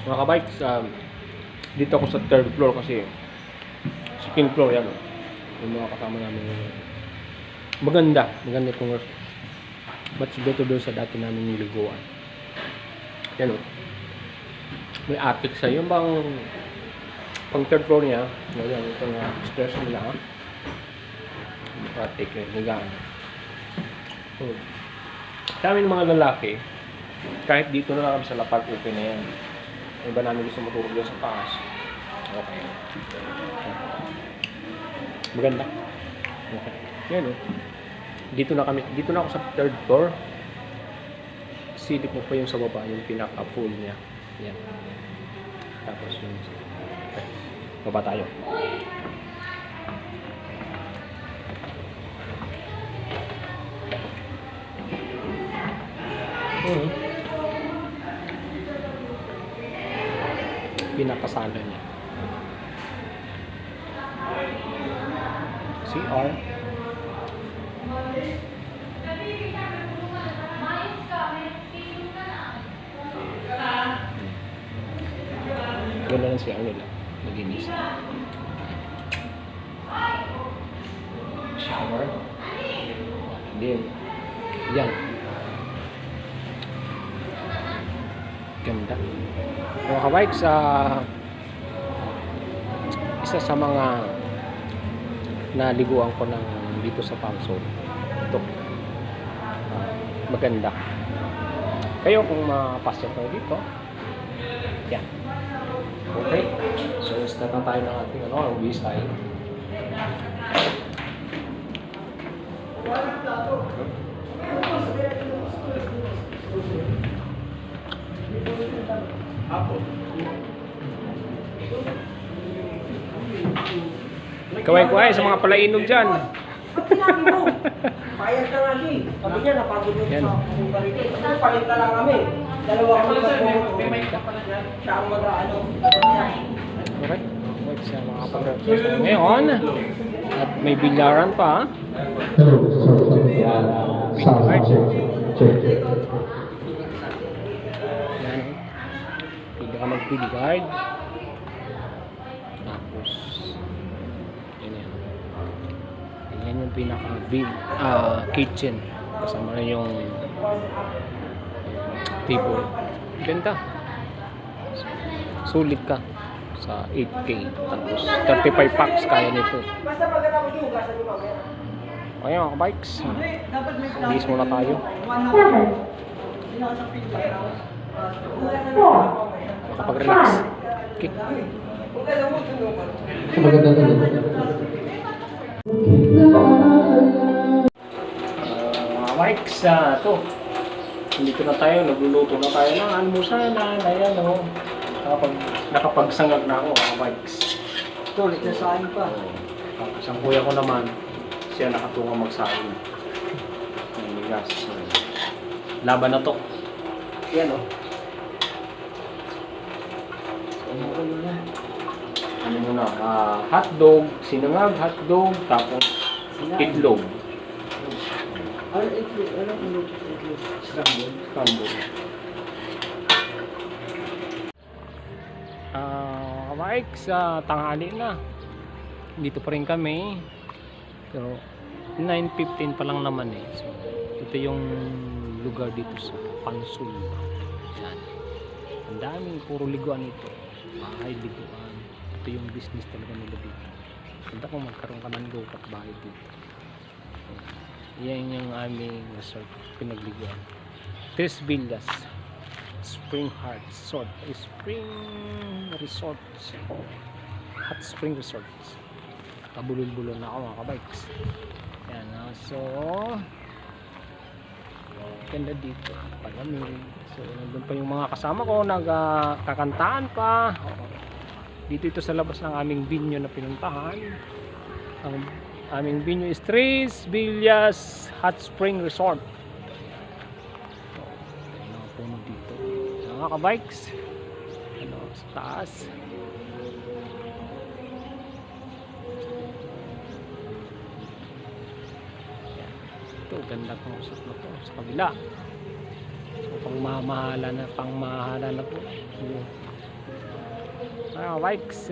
Mga kabikes, dito ako sa third floor kasi second floor yan. Yung mga kasama namin. Maganda itong much better doon sa dati namin niliguan. Yan o. May attic sa yung bang pang third floor niya. Yan, itong stairs nila. Attic yung higaan. Sa amin mga lalaki, kahit dito na lang kami sa lapag, okay na yan. Iba namin gusto matulog doon sa taas. Okay. Maganda. Okay. Yan o. Dito na ako sa third floor. Silip mo pa yung sa baba, yung pinaka-full niya. Yan. Tapos yung... Okay. Baba tayo. Pinakasala niya. CR. Ganda lang siya nila. Naginis. Shower. Din. Yan. Ganda. Mga kabikes, isa sa mga naliguan ko ng dito sa Pansol. Ito. Maganda. Kayo kung mapasok kayo dito, yan. Okay. So, start na tayo ng ating style. Kaway-kaway sa mga palainog dyan. Sinabi mo, bayad ka nga siya. Sabi niya, napagod yung sa pumunta rito. Kasi palit na lang kami. Dalawa kami sa may mic ka pala dyan. Siya ang mag-ano. Okay. Wait sa mga pag-request ngayon. At may bilyaran pa. Sound check. Yan. Pili ka mag-pili guard. Tapos yan yung pinaka-big kitchen. Kasama na yung table. Ganda. Sulit ka sa 8K. Tapos 35 packs kaya nito. Basta pagkatapos yung hugasan yung mamaya. Okay mga bikes. Bilis muna tayo. Makapag-relax. Okay. Mga bikes, ito. Dito na tayo, nagluluto na tayo ng almusalan. Ayan o. Nakapagsangag na ako mga bikes. Ito, ulit na saan pa. Tapos ang kuya ko naman, siya nakatunga magsaing. Ang bigas. Laban na to. Yan o. Ano muna? Hotdog, sinangag hotdog, tapos itlog. Ano itlog? Anong itlog? Scramble? Scramble. Mike, sa tanghali na. Dito pa rin kami. Pero 9:15 pa lang naman eh. So, ito yung lugar dito sa Pansol. Yan. Ang daming puro liguan ito. Bahay liguan. Ito yung business talaga nila dito. Ganda kung magkaroon ka ng lupat bahay dito. Yan yung aming resort. Pinagliguan. Tres Villas. Spring Heart Resort. Spring Resort. Hot Spring Resort. Kabulol-bulol na ako mga kabikes. Yan. So, ganda dito. Palamig. So, nandun pa yung mga kasama ko. Nagkakantaan pa. Dito ito sa labas ng aming venue na pinuntahan. Ang aming venue is Tres Villas Hot Spring Resort. Puno dito mga kabikes, ano, sa taas. Yan. Ito ganda kong usap na to sa kabila. So pangmahala na po. bikes,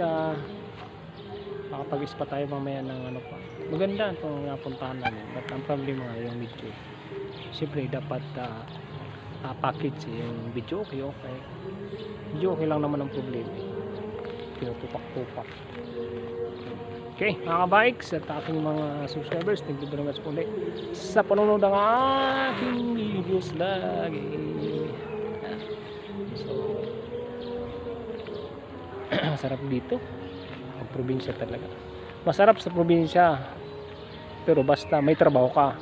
makapag-ispa tayo mamaya ng ano pa. Maganda itong napuntahan namin, but ang problema nga yung medyo siyempre dapat package yung video. Okay video okay lang naman ang problema, pinutupak-tupak. Okay mga bikes at aking mga subscribers, thank you very much po ulit sa panonood ng aking videos lagi. So masarap dito ang probinsya talaga. Masarap sa probinsya pero basta may trabaho ka.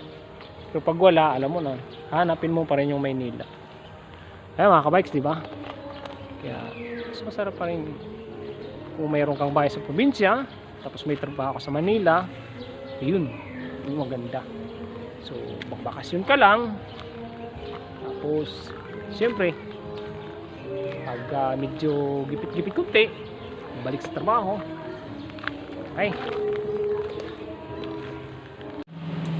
Pero pag wala, alam mo na, hanapin mo pa rin yung Maynila. Kaya mga kabikes, di ba? Kaya mas masarap pa rin kung mayroon kang bahay sa probinsya tapos may trabaho ka sa Manila. Yun maganda. So magbakasyon ka lang, tapos siyempre pag medyo gipit-gipit kunti, balik sa trabaho. Okay.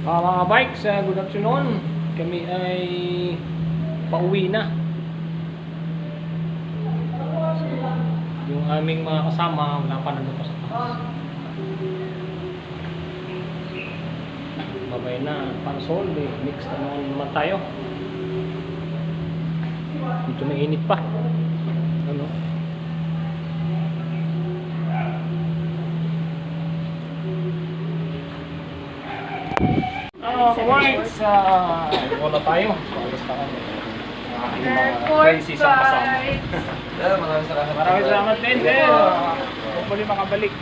Mga bikes, good afternoon. Kami ay pauwi na. Yung aming mga kasama wala pa nandun pa sa taas. Babay na parasol, mix na naman tayo. Medyo mainit pa. Ano? Kawaits, wala tayo. Alas na kami. Aking mga crazy sa kasama. Maraming salamat. Maraming salamat din. Hopefully makabalik.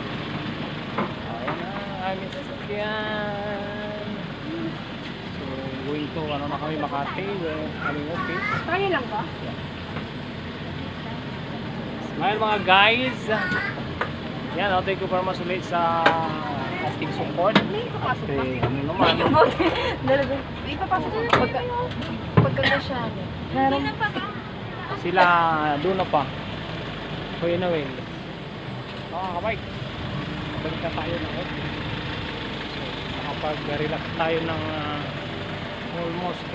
Ayan na, aming sasakyan. So, going to, ano na kami, Makati. Aming office. Tayo lang ba? Ngayon mga guys. Yan, thank you very much ulit sa ating support. May ipapasok ba? Ano naman. Dalaga. May ipapasok ba? Pagkanda siya. Meron. Sila doon na pa. Kuya na win. Kabay. Balik na tayo ng office. So, nakapag-relax tayo ng almost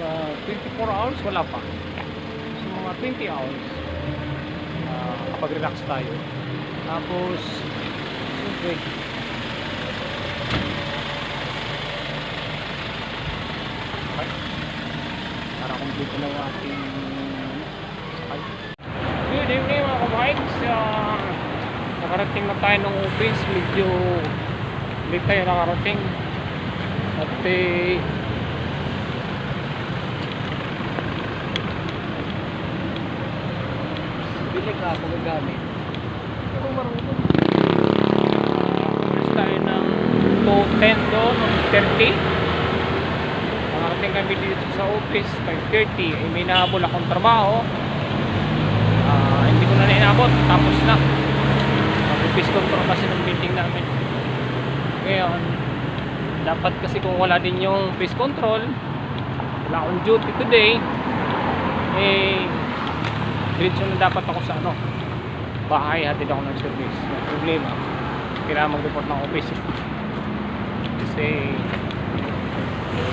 24 hours. Wala pa. So, mga 20 hours. Kapag-relax tayo. Tapos, siyempre, para complete na ang ating sakay. Good evening mga kabikes. Nakarating na tayo ng office. Medyo late tayo nakarating. At bilig ka ako gagamit. Ako marunong. Alis tayo ng 2:10 doon, 30. Nakarating kami dito sa office 5:30. May nahabol akong trabaho. Hindi ko na inaabot. Tapos na. Mag-office control kasi ng building namin. Ngayon, dapat kasi kung wala din yung office control, wala akong duty today, diretso na dapat ako sa bahay, hatid ako ng service. Yung problema, kailangan mag-report ng office. Kasi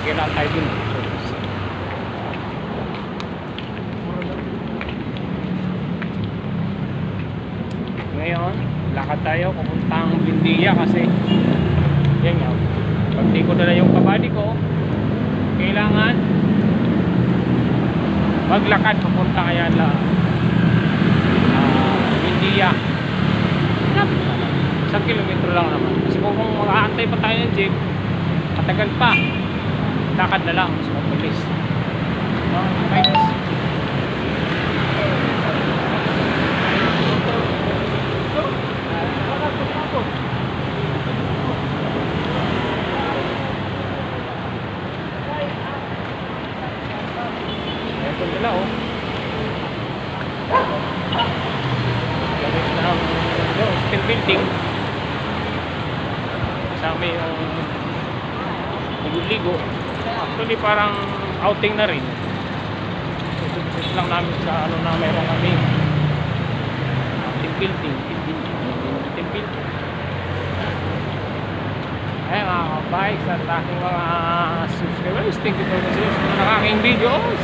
kailangan tayo din ng service. Ngayon, lakad tayo papuntang Bindiya kasi yan nga, pag di ko dala yung kabady ko, kailangan maglakad papunta kaya Bindiya. Isang kilometro lang naman. Kasi kung mag-aantay pa tayo ng jeep, matagal pa. Lakad na lang sa police. Ito nila gamit ng steel building. Kasama yung ligo-ligo. Actually parang outing na rin. Ito lang namin sa na meron kami team building. Ay mga kabikes at aking mga subscribers, thank you for watching ng aking videos.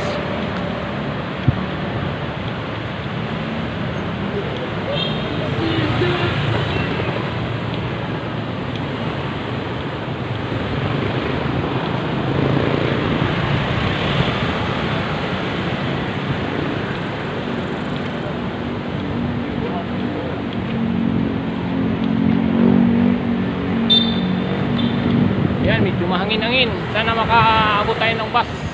Ayan, medyo mahangin-hangin. Sana makaabot tayo ng bus.